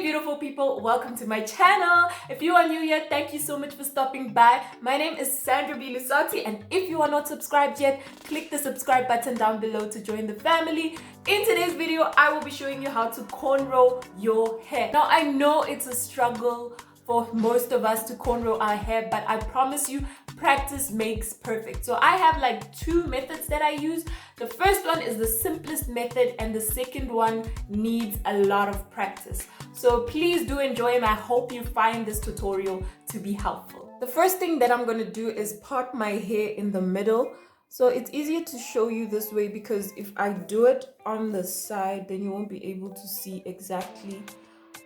beautiful people, welcome to my channel. If you are new here, thank you so much for stopping by. My name is Sandra B Lusati, and if you are not subscribed yet, click the subscribe button down below to join the family. In today's video, I will be showing you how to cornrow your hair. Now, I know it's a struggle for most of us to cornrow our hair, but I promise you, practice makes perfect. So I have like two methods that I use. The first one is the simplest method, and the second one needs a lot of practice. So please do enjoy, and I hope you find this tutorial to be helpful. The first thing that I'm going to do is part my hair in the middle. So it's easier to show you this way, because if I do it on the side, then you won't be able to see exactly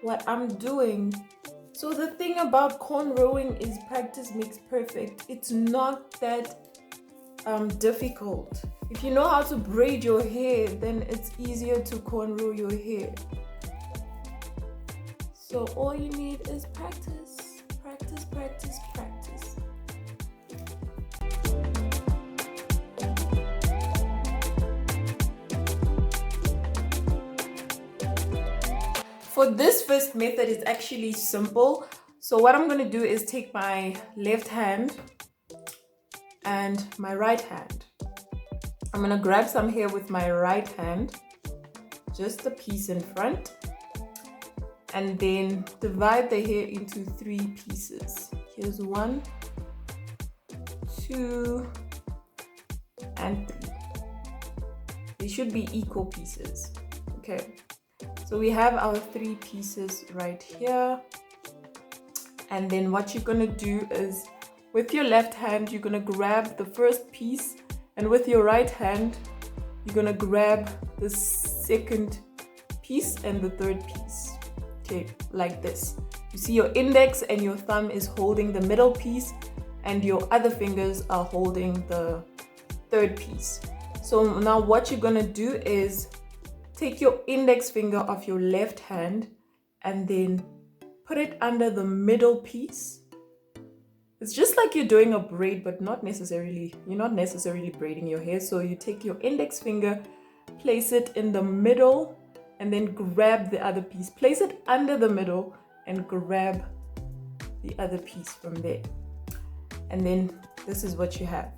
what I'm doing. So the thing about cornrowing is practice makes perfect. It's not that difficult. If you know how to braid your hair, then it's easier to cornrow your hair. So all you need is practice, practice, practice, practice. For this first method, it's actually simple. So what I'm going to do is take my left hand and my right hand. I'm going to grab some hair with my right hand, just a piece in front, and then divide the hair into 3 pieces. Here's 1, 2, and 3. They should be equal pieces. Okay. So we have our 3 pieces right here. And then what you're gonna do is, with your left hand, you're gonna grab the first piece, and with your right hand, you're gonna grab the second piece and the third piece. Okay, like this. You see your index and your thumb is holding the middle piece, and your other fingers are holding the third piece. So now what you're gonna do is take your index finger of your left hand and then put it under the middle piece. It's just like you're doing a braid, but not necessarily, you're not necessarily braiding your hair. So you take your index finger, place it in the middle, and then grab the other piece. Place it under the middle and grab the other piece from there. And then this is what you have.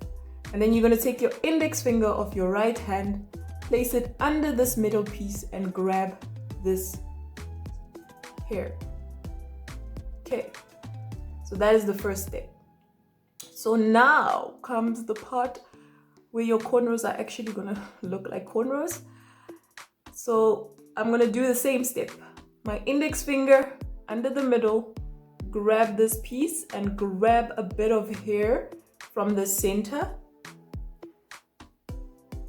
And then you're going to take your index finger of your right hand, place it under this middle piece, and grab this hair. Okay, so that is the first step. So now comes the part where your cornrows are actually gonna look like cornrows. So I'm gonna do the same step. My index finger under the middle, grab this piece and grab a bit of hair from the center,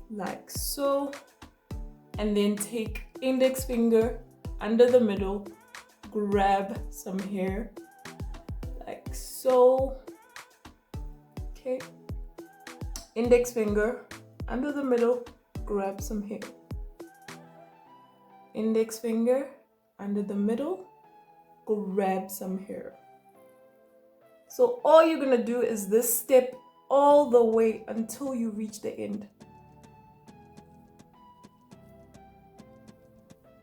like so, and then take index finger under the middle, grab some hair like so. Okay, index finger under the middle, grab some hair, index finger under the middle, grab some hair. So all you're gonna do is this step all the way until you reach the end.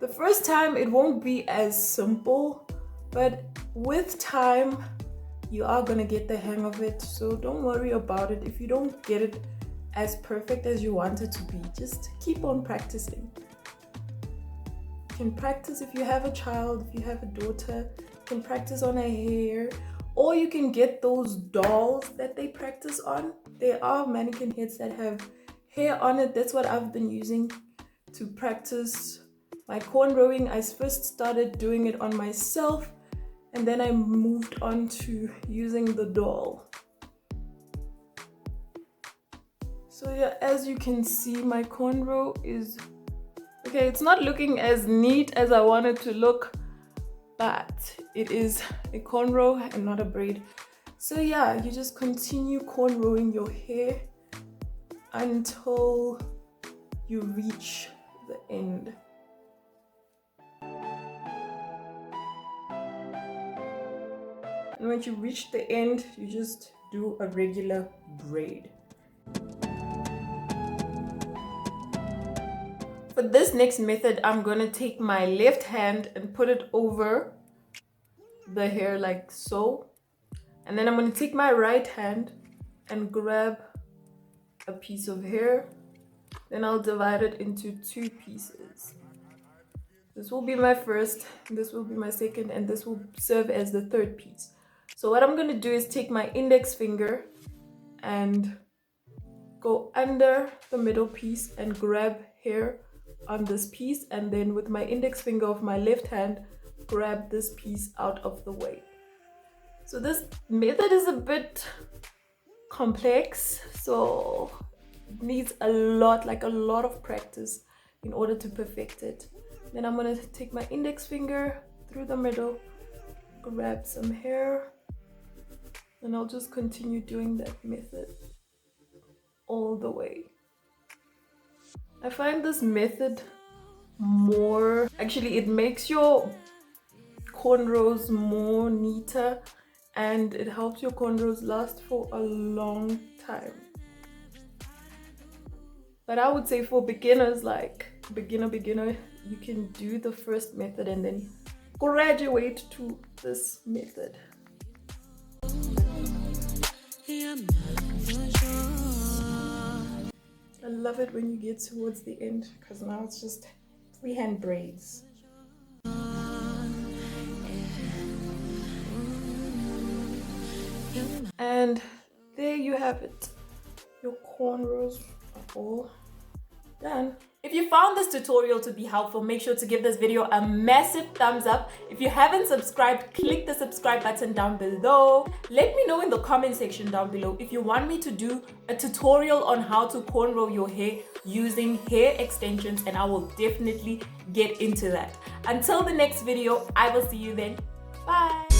The first time it won't be as simple, but with time you are gonna get the hang of it. So don't worry about it if you don't get it as perfect as you want it to be. Just keep on practicing. You can practice if you have a child, if you have a daughter, you can practice on a hair, or you can get those dolls that they practice on. There are mannequin heads that have hair on it. That's what I've been using to practice my cornrowing. I first started doing it on myself, and then I moved on to using the doll. So yeah, as you can see, my cornrow is okay. It's not looking as neat as I want it to look, but it is a cornrow and not a braid. So yeah, you just continue cornrowing your hair until you reach the end. And when you reach the end, you just do a regular braid. For this next method, I'm going to take my left hand and put it over the hair like so. And then I'm going to take my right hand and grab a piece of hair. Then I'll divide it into 2 pieces. This will be my first, this will be my second, and this will serve as the 3rd piece. So what I'm going to do is take my index finger and go under the middle piece and grab hair on this piece, and then with my index finger of my left hand, grab this piece out of the way. So this method is a bit complex, so it needs a lot of practice in order to perfect it. Then I'm going to take my index finger through the middle, grab some hair, and I'll just continue doing that method all the way. I find this method more, actually it makes your cornrows more neater, and it helps your cornrows last for a long time. But I would say for beginners, like beginner, you can do the first method and then graduate to this method. I love it when you get towards the end, because now it's just freehand braids. And there you have it. Your cornrows are all done. If you found this tutorial to be helpful, make sure to give this video a massive thumbs up. If you haven't subscribed, click the subscribe button down below. Let me know in the comment section down below if you want me to do a tutorial on how to cornrow your hair using hair extensions, and I will definitely get into that. Until the next video, I will see you then. Bye.